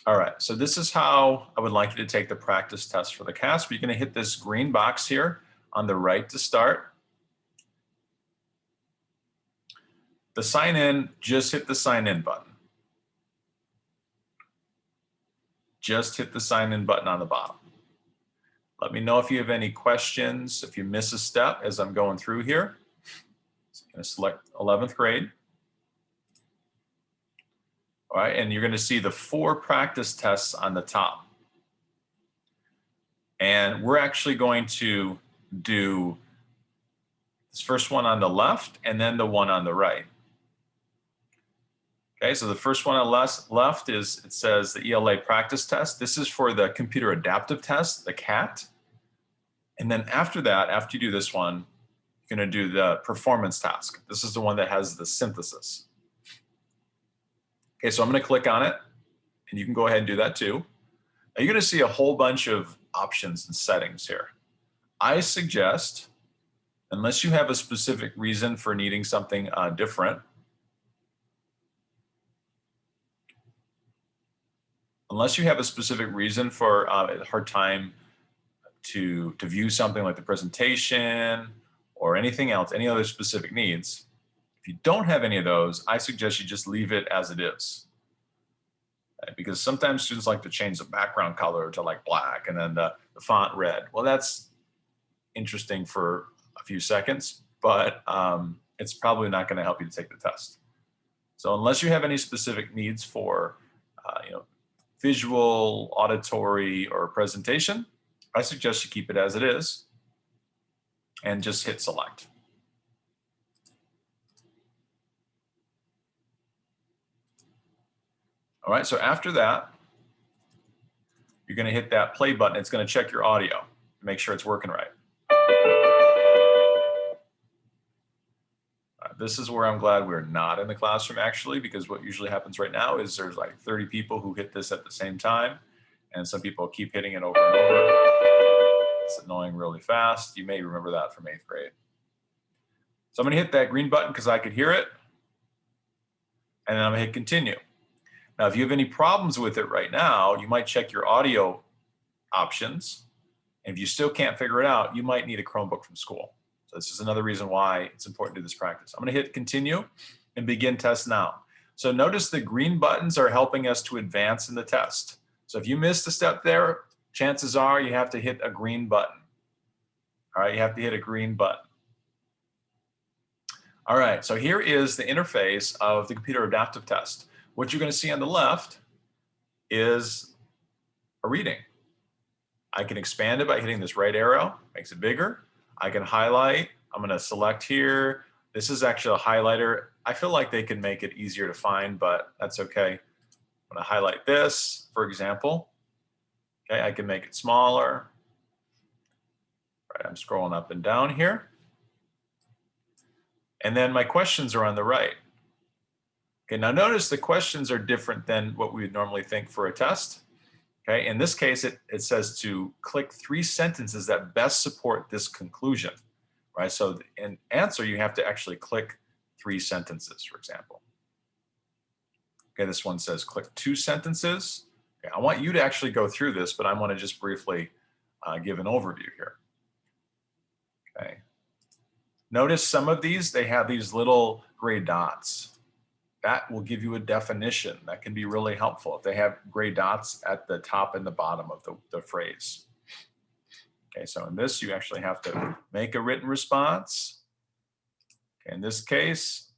All right, so this is how I would like you to take the practice test for the CASP. You're gonna hit this green box here on the right to start. The sign in, just hit the sign in button. Just hit the sign in button on the bottom. Let me know if you have any questions, if you miss a step as I'm going through here. So I'm gonna select 11th grade. All right, and you're gonna see the 4 practice tests on the top. And we're actually going to do this first one on the left and then the one on the right. Okay, so the first one on the left is, it says the ELA practice test. This is for the computer adaptive test, the CAT. And then after that, after you do this one, you're gonna do the performance task. This is the one that has the synthesis. Okay, so I'm gonna click on it, and you can go ahead and do that too. Now you're gonna see a whole bunch of options and settings here. I suggest, unless you have a specific reason for needing something different, unless you have a specific reason for a hard time to view something like the presentation or anything else, any other specific needs, if you don't have any of those, I suggest you just leave it as it is. Because sometimes students like to change the background color to like black and then the font red. Well, that's interesting for a few seconds, but it's probably not going to help you to take the test. So unless you have any specific needs for visual, auditory, or presentation, I suggest you keep it as it is and just hit select. All right, so after that, you're gonna hit that play button. It's gonna check your audio to make sure it's working right. This is where I'm glad we're not in the classroom actually, because what usually happens right now is there's like 30 people who hit this at the same time, and some people keep hitting it over and over. It's annoying really fast. You may remember that from 8th grade. So I'm gonna hit that green button because I could hear it, and then I'm gonna hit continue. Now, if you have any problems with it right now, you might check your audio options. And if you still can't figure it out, you might need a Chromebook from school. So this is another reason why it's important to do this practice. I'm gonna hit continue and begin test now. So notice the green buttons are helping us to advance in the test. So if you missed a step there, chances are you have to hit a green button. All right, you have to hit a green button. All right, so here is the interface of the computer adaptive test. What you're going to see on the left is a reading. I can expand it by hitting this right arrow, makes it bigger. I can highlight, I'm going to select here. This is actually a highlighter. I feel like they can make it easier to find, but that's okay. I'm going to highlight this, for example. Okay, I can make it smaller. All right, I'm scrolling up and down here. And then my questions are on the right. Okay, now notice the questions are different than what we would normally think for a test. Okay, in this case, it says to click 3 sentences that best support this conclusion, right? So in answer, you have to actually click 3 sentences, for example. Okay, this one says click 2 sentences. Okay, I want you to actually go through this, but I want to just briefly give an overview here. Okay, notice some of these, they have these little gray dots. That will give you a definition. That can be really helpful if they have gray dots at the top and the bottom of the phrase. Okay, so in this, you actually have to make a written response. Okay, in this case,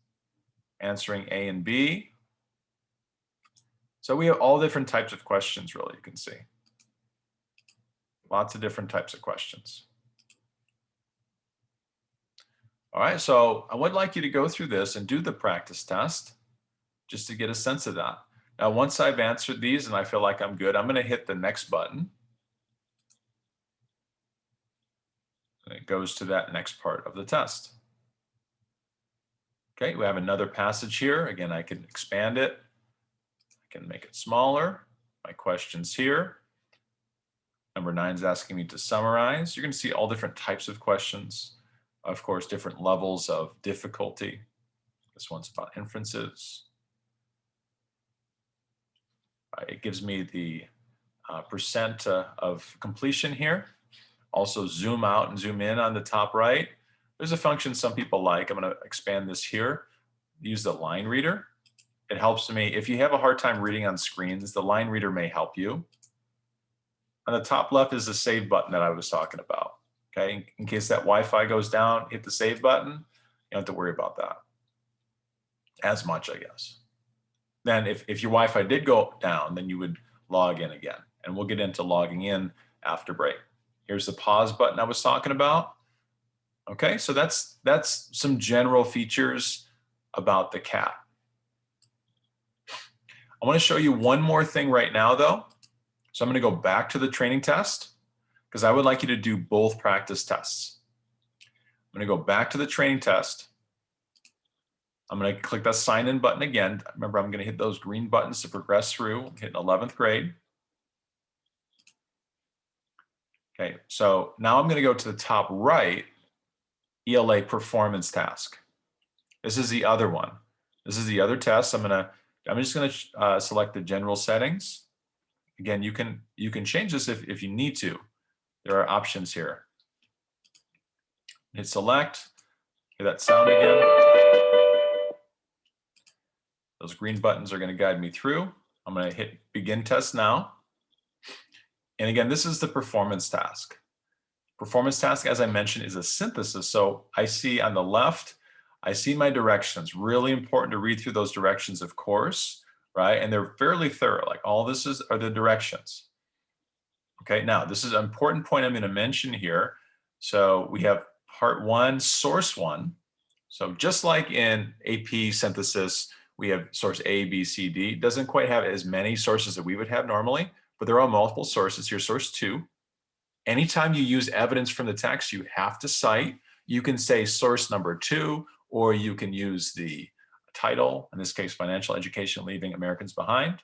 answering A and B. So we have all different types of questions, really, you can see. Lots of different types of questions. All right, so I would like you to go through this and do the practice test, just to get a sense of that. Now, once I've answered these and I feel like I'm good, I'm gonna hit the next button. And it goes to that next part of the test. Okay, we have another passage here. Again, I can expand it. I can make it smaller. My questions here. Number 9 is asking me to summarize. You're gonna see all different types of questions. Of course, different levels of difficulty. This one's about inferences. It gives me the percent of completion here. Also zoom out and zoom in on the top right. There's a function some people like. I'm going to expand this here. Use the line reader. It helps me. If you have a hard time reading on screens, the line reader may help you. On the top left is the save button that I was talking about. Okay, in case that Wi-Fi goes down, hit the save button. You don't have to worry about that as much, I guess. Then if your Wi-Fi did go down, then you would log in again. And we'll get into logging in after break. Here's the pause button I was talking about. Okay, so that's some general features about the cat. I want to show you one more thing right now, though. So I'm going to go back to the training test because I would like you to do both practice tests. I'm going to go back to the training test. I'm going to click that sign in button again. Remember, I'm going to hit those green buttons to progress through, hit 11th grade. Okay, so now I'm going to go to the top right, ELA performance task. This is the other one. This is the other test. I'm just going to select the general settings. Again, you can change this if you need to. There are options here. Hit select. Hear that sound again. Those green buttons are going to guide me through. I'm going to hit begin test now. And again, this is the performance task. Performance task, as I mentioned, is a synthesis. So I see on the left, I see my directions. Really important to read through those directions, of course, right? And they're fairly thorough. Like all this are the directions. Okay, now this is an important point I'm going to mention here. So we have part one, source one. So just like in AP synthesis, we have source A, B, C, D. It doesn't quite have as many sources that we would have normally, but there are multiple sources. Here's source two. Anytime you use evidence from the text, you have to cite. You can say source number two, or you can use the title, in this case, Financial Education Leaving Americans Behind,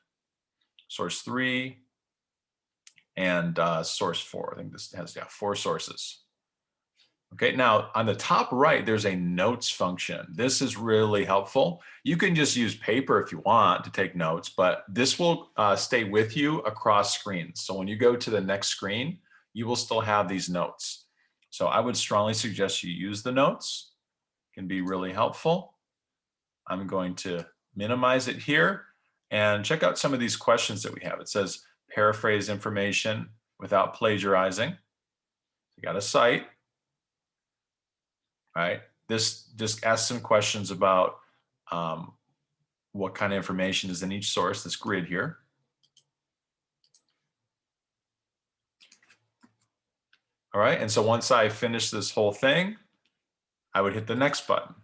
source three, and source four. I think this has 4 sources. Okay, now on the top right, there's a notes function. This is really helpful. You can just use paper if you want to take notes, but this will stay with you across screens. So when you go to the next screen, you will still have these notes. So I would strongly suggest you use the notes. It can be really helpful. I'm going to minimize it here and check out some of these questions that we have. It says paraphrase information without plagiarizing. You got a cite. Right? This just asks some questions about what kind of information is in each source, this grid here. All right, and so once I finish this whole thing, I would hit the next button.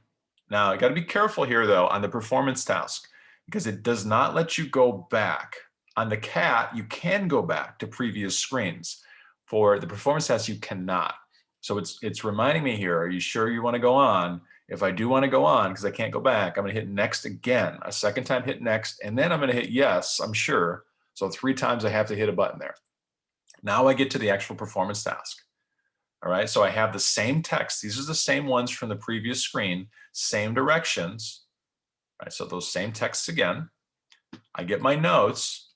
Now, I got to be careful here, though, on the performance task, because it does not let you go back. On the cat, you can go back to previous screens. For the performance task, you cannot. So it's reminding me here, are you sure you want to go on? If I do want to go on, because I can't go back, I'm going to hit next again. A second time, hit next, and then I'm going to hit yes, I'm sure. So 3 times I have to hit a button there. Now I get to the actual performance task. All right, so I have the same text. These are the same ones from the previous screen, same directions. All right, so those same texts again. I get my notes.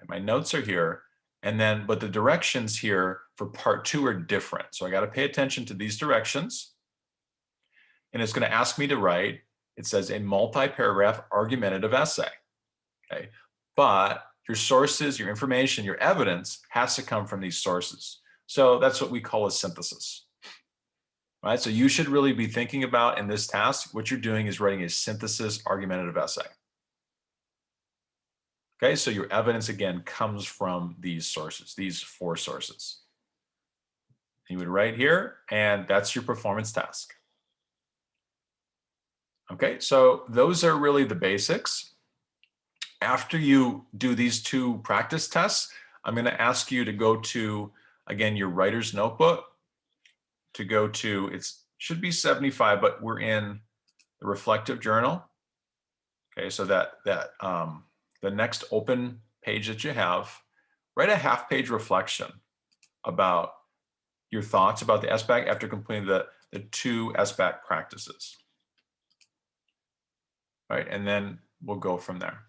My notes are here. And then, but the directions here for part 2 are different. So I got to pay attention to these directions. And it's going to ask me to write, it says a multi-paragraph argumentative essay. Okay. But your sources, your information, your evidence has to come from these sources. So that's what we call a synthesis. Right? So you should really be thinking about in this task, what you're doing is writing a synthesis argumentative essay. Okay, so your evidence, again, comes from these sources, these 4 sources. You would write here, and that's your performance task. Okay, so those are really the basics. After you do these 2 practice tests, I'm going to ask you to go to, again, your writer's notebook, to go to, it should be 75, but we're in the reflective journal. Okay, so that the next open page that you have, write a half-page reflection about your thoughts about the SBAC after completing the 2 SBAC practices. Right, and then we'll go from there.